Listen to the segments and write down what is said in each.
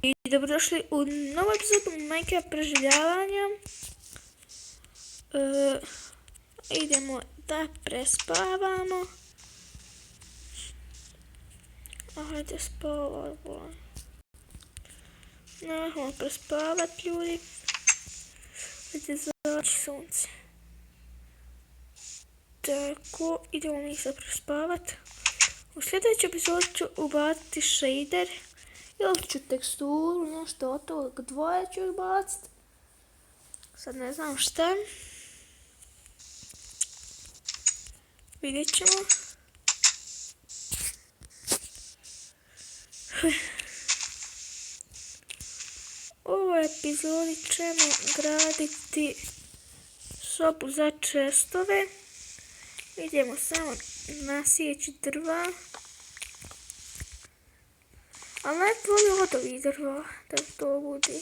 I dobrodošli u novu epizodu Minecraft preživljavanja. Idemo da prespavamo. Hajde spavamo. Nehamo prespavat, ljudi. Hajde zaći sunce. Tako, idemo mi sad prespavat. U sljedećem epizodu ću ubaciti shader. Ili ću teksturu, nešto od toga, dvoje ću bacit. Sad ne znam šta. Vidjet ćemo. U ovoj epizodi ćemo graditi sobu za čestove. Idemo samo nasjeći drva. Ali ne volio od ovih drva da to bude.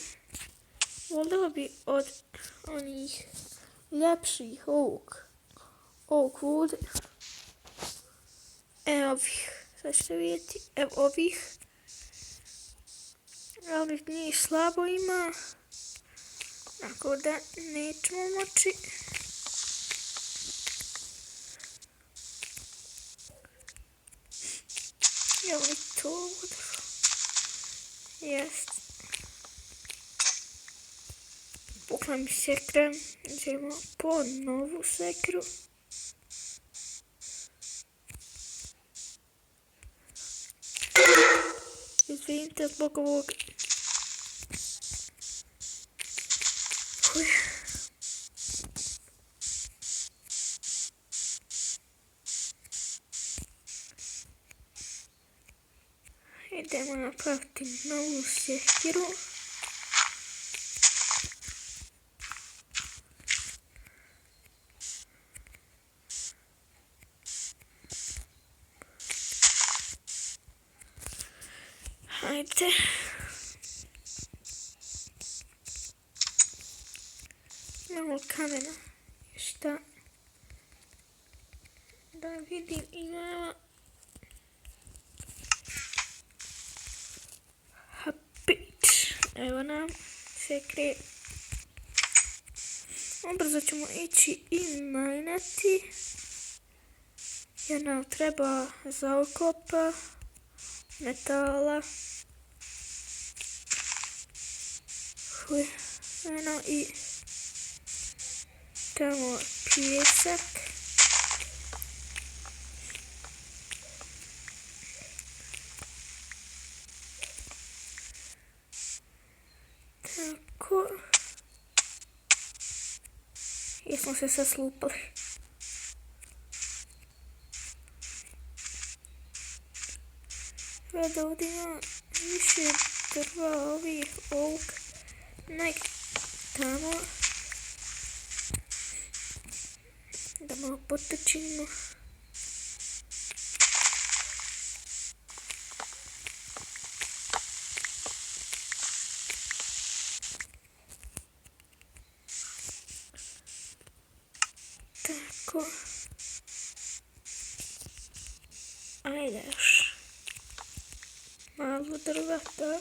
Volio bi od onih ljepših oak wood. Evo ovih. Sad ćete vidjeti. Evo ovih. Ali njih slabo ima. Tako da nećemo moći. Evo li to drvo. Jest. Pukla mi sekra. Idemo po novu sekru. Izvinite zbog ovoga. Idemo napraviti novu sekiru. Hajde. Imamo kamena. Šta? Da vidim, imamo hapić. Evo nam sekre. Ubrzo ćemo ići i majnati. Jer nam treba za okopa metala. Eno i tamo pijesak. Tako. Jesmo se sad slupali. Sada ovdje ima više drva ovih oak. Nek tamo. Da malo potočimo. Tako. Ajde još. Malo drveta.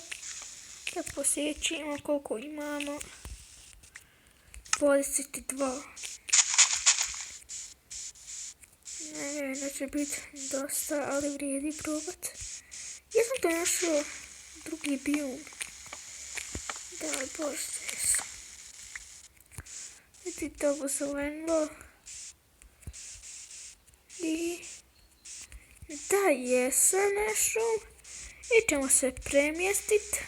Da posjećimo koliko imamo. 22. Ne vjerujem da će biti dosta, ali vrijedi probat. Ja sam to našao drugi biom. Daj Bože. Vidite ovo zelenilo. I da jesam našao. I ćemo se premjestiti.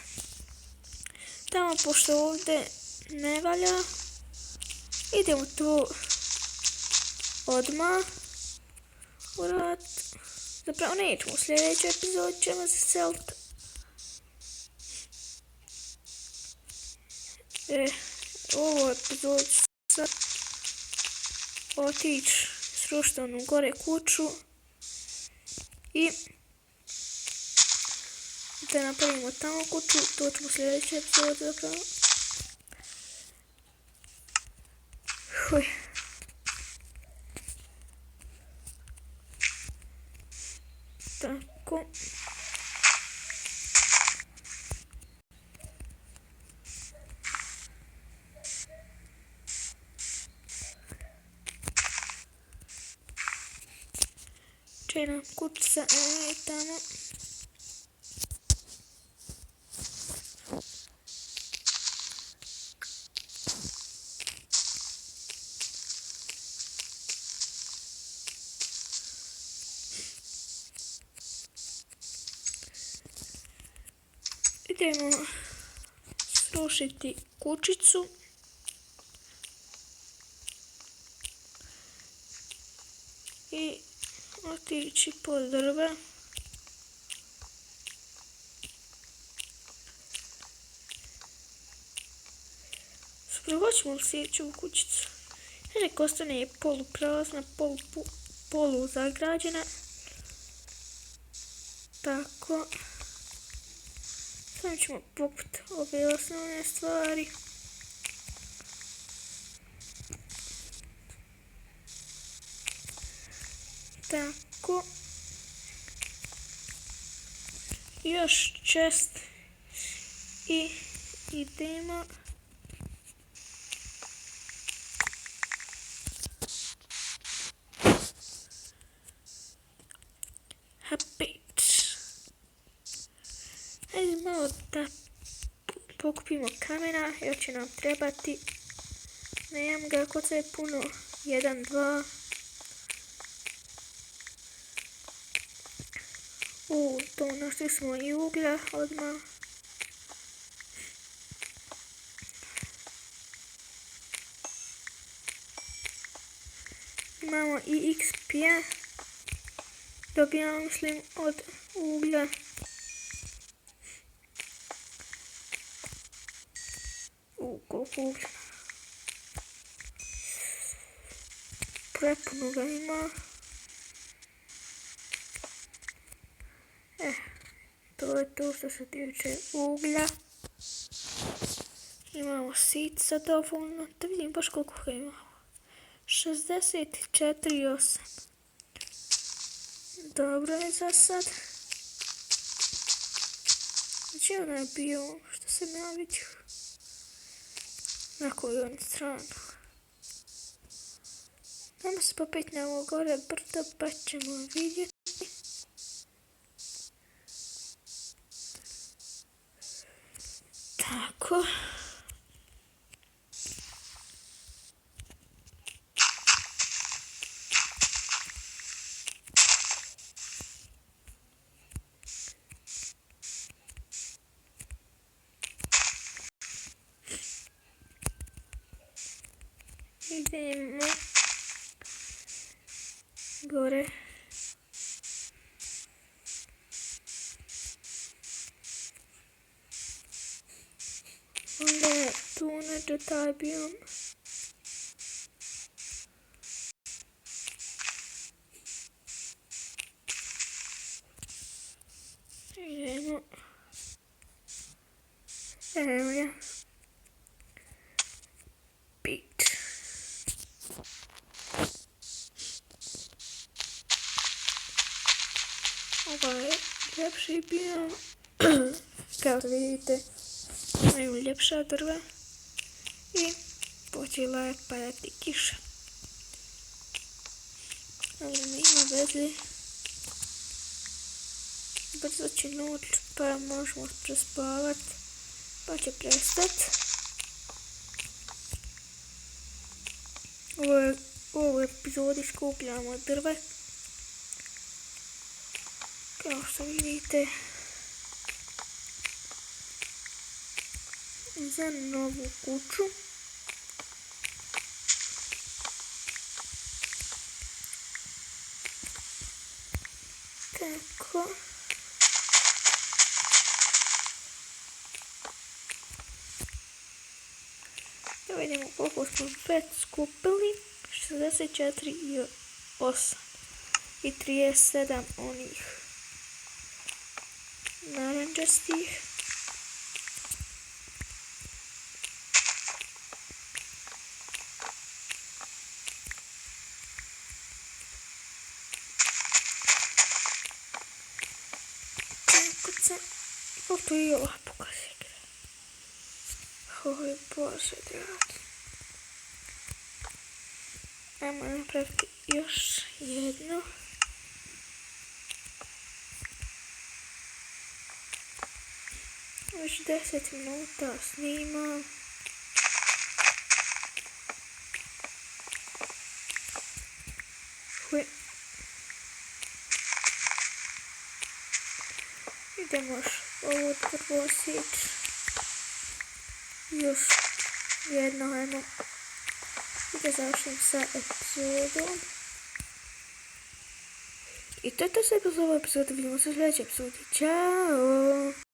Tamo pošto ovdje ne valja. Idemo tu odmah uraditi. Zapravo nećemo, u sljedećoj epizodi ćemo se seliti. Ovo epizod ću sad otići srušiti onu gore kuću. I da napravimo tamo kuću, to ćemo u sljedećoj epizodi zapravo. Tako. Čekaj nam kućica, evo tamo. Idemo srušiti kućicu. I otići po drve. Prohoćemo li sjeći u kućicu? Nek ostane poluprazna, poluzagrađena. Tako. Samo ćemo poput ove osnovne stvari. Tako. Još čest. I idemo. Hajde malo da pokupimo kamena, još će nam trebati. Nemam ga kod sve puno. 1, 2. To našli smo i uglja odmah. Imamo i XP-a. Dobijamo, mislim, od uglja. Koliko uglja. Prepuno ga ima. To je to što se tiče uglja. Imamo sica dovoljno. Da vidim baš koliko ga imamo. 64,8. Dobro je za sad. Znači ono je bio što sam ja vidio. Na koju on stranu. Dajmo se popet na ovo gore brdo pa ćemo vidjeti. Tako. Idemo gore. Onda je tu neđe taj biom. Idemo. Evo je. Pit. Ovaj je ljepši biom. Kao što vidite, imaju ljepša drva. I počela je padati kiša. Ali nema veze. Brzo će noć, pa možemo prespavat. Pa će prestat. U ovoj epizodi skupljamo drve. Kao što vidite. Za novu kuću. Tako. Da vidimo koliko smo već skupili. 64,8 i 37 onih naranđastih. To je ova pokazika. Oj, Bože dragi. Ajmo napraviti još jedno. Još 10 minuta snimam. Idemo još ovo prvo sjeći. Još jedno, ajmo. I da završim sa epizodom. I to je to sve za ovu epizodu. Vidimo se u sljedećoj epizodi. Ćao!